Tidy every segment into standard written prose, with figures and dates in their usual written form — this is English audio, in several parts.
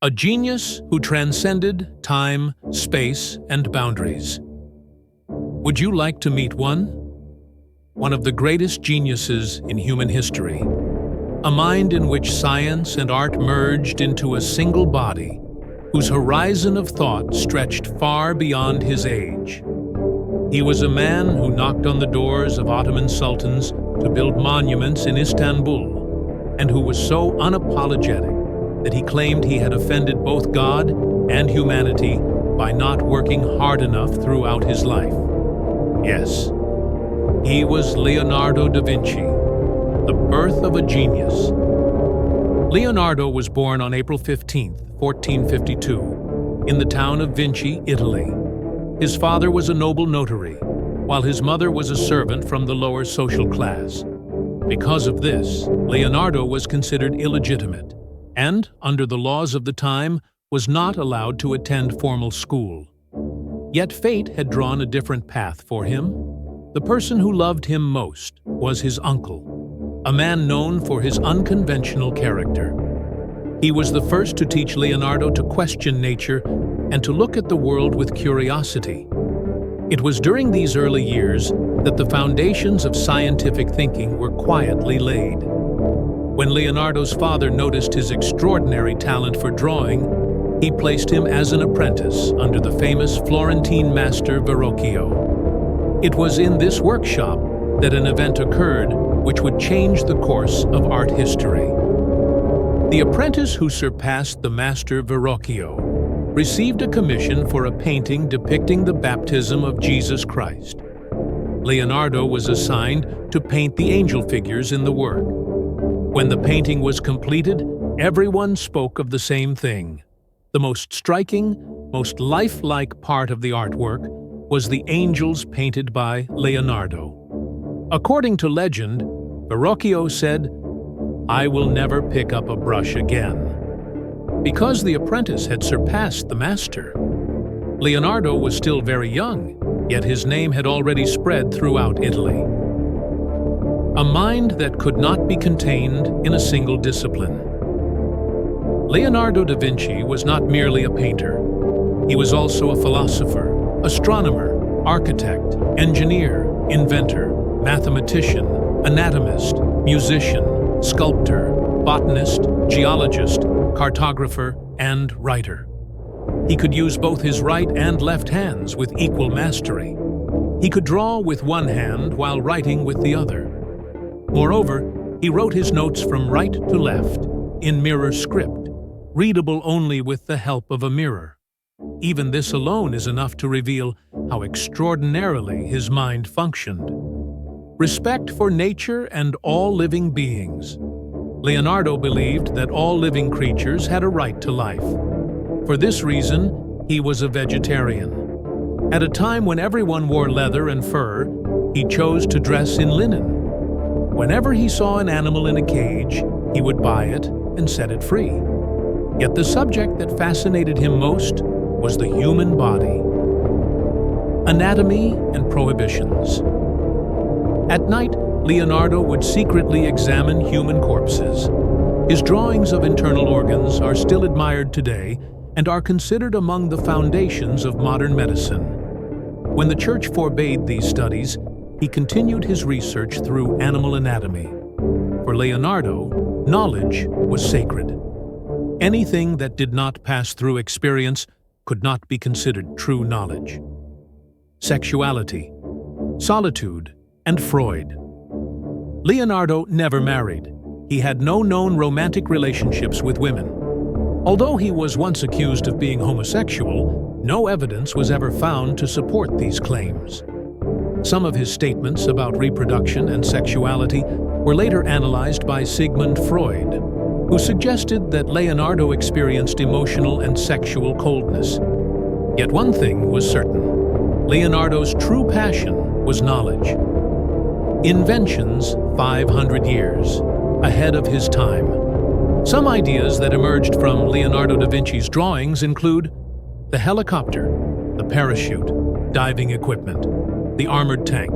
A genius who transcended time, space, and boundaries. Would you like to meet one? One of the greatest geniuses in human history. A mind in which science and art merged into a single body, whose horizon of thought stretched far beyond his age. He was a man who knocked on the doors of Ottoman sultans to build monuments in Istanbul, and who was so unapologetic that he claimed he had offended both God and humanity by not working hard enough throughout his life. Yes, he was Leonardo da Vinci, the birth of a genius. Leonardo was born on April 15, 1452, in the town of Vinci, Italy. His father was a noble notary, while his mother was a servant from the lower social class. Because of this, Leonardo was considered illegitimate, and, under the laws of the time, was not allowed to attend formal school. Yet fate had drawn a different path for him. The person who loved him most was his uncle, a man known for his unconventional character. He was the first to teach Leonardo to question nature and to look at the world with curiosity. It was during these early years that the foundations of scientific thinking were quietly laid. When Leonardo's father noticed his extraordinary talent for drawing, he placed him as an apprentice under the famous Florentine master Verrocchio. It was in this workshop that an event occurred which would change the course of art history. The apprentice who surpassed the master Verrocchio received a commission for a painting depicting the baptism of Jesus Christ. Leonardo was assigned to paint the angel figures in the work. When the painting was completed, everyone spoke of the same thing. The most striking, most lifelike part of the artwork was the angels painted by Leonardo. According to legend, Verrocchio said, "I will never pick up a brush again." Because the apprentice had surpassed the master. Leonardo was still very young, yet his name had already spread throughout Italy. A mind that could not be contained in a single discipline. Leonardo da Vinci was not merely a painter. He was also a philosopher, astronomer, architect, engineer, inventor, mathematician, anatomist, musician, sculptor, botanist, geologist, cartographer, and writer. He could use both his right and left hands with equal mastery. He could draw with one hand while writing with the other. Moreover, he wrote his notes from right to left, in mirror script, readable only with the help of a mirror. Even this alone is enough to reveal how extraordinarily his mind functioned. Respect for nature and all living beings. Leonardo believed that all living creatures had a right to life. For this reason, he was a vegetarian. At a time when everyone wore leather and fur, he chose to dress in linen. Whenever he saw an animal in a cage, he would buy it and set it free. Yet the subject that fascinated him most was the human body. Anatomy and prohibitions. At night, Leonardo would secretly examine human corpses. His drawings of internal organs are still admired today and are considered among the foundations of modern medicine. When the church forbade these studies, he continued his research through animal anatomy. For Leonardo, knowledge was sacred. Anything that did not pass through experience could not be considered true knowledge. Sexuality, solitude, and Freud. Leonardo never married. He had no known romantic relationships with women. Although he was once accused of being homosexual, no evidence was ever found to support these claims. Some of his statements about reproduction and sexuality were later analyzed by Sigmund Freud, who suggested that Leonardo experienced emotional and sexual coldness. Yet one thing was certain: Leonardo's true passion was knowledge. Inventions 500 years ahead of his time. Some ideas that emerged from Leonardo da Vinci's drawings include the helicopter, the parachute, diving equipment, the armored tank,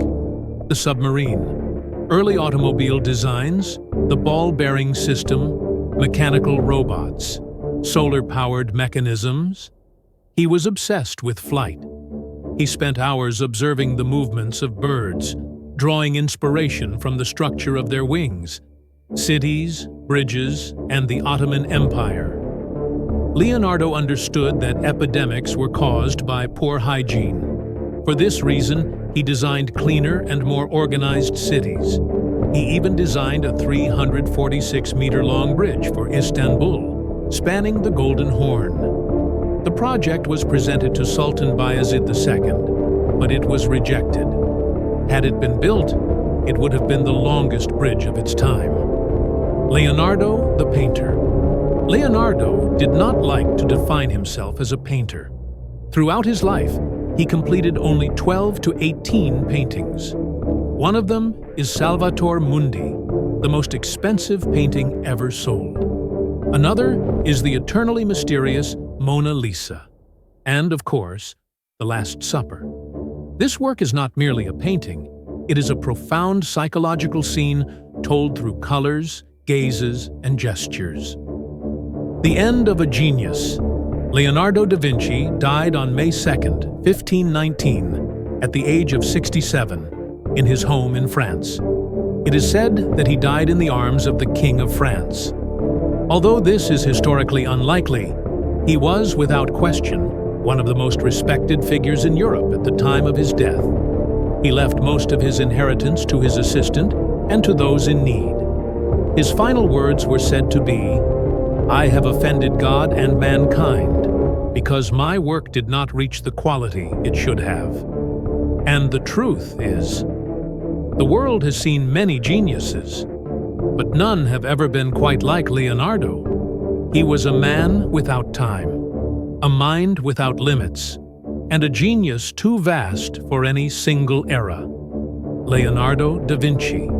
the submarine, early automobile designs, the ball bearing system, mechanical robots. solar-powered mechanisms. He was obsessed with flight. He spent hours observing the movements of birds, drawing inspiration from the structure of their wings, cities, bridges, and the Ottoman Empire. Leonardo understood that epidemics were caused by poor hygiene. For this reason, he designed cleaner and more organized cities. He even designed a 346-meter-long bridge for Istanbul, spanning the Golden Horn. The project was presented to Sultan Bayezid II, but it was rejected. Had it been built, it would have been the longest bridge of its time. Leonardo the painter. Leonardo did not like to define himself as a painter. Throughout his life, he completed only 12 to 18 paintings. One of them is Salvator Mundi, the most expensive painting ever sold. Another is the eternally mysterious Mona Lisa. And, of course, The Last Supper. This work is not merely a painting. It is a profound psychological scene told through colors, gazes, and gestures. The end of a genius. Leonardo da Vinci died on May 2, 1519, at the age of 67, in his home in France. It is said that he died in the arms of the King of France. Although this is historically unlikely, he was, without question, one of the most respected figures in Europe at the time of his death. He left most of his inheritance to his assistant and to those in need. His final words were said to be, "I have offended God and mankind, because my work did not reach the quality it should have." And the truth is, the world has seen many geniuses, but none have ever been quite like Leonardo. He was a man without time, a mind without limits, and a genius too vast for any single era. Leonardo da Vinci.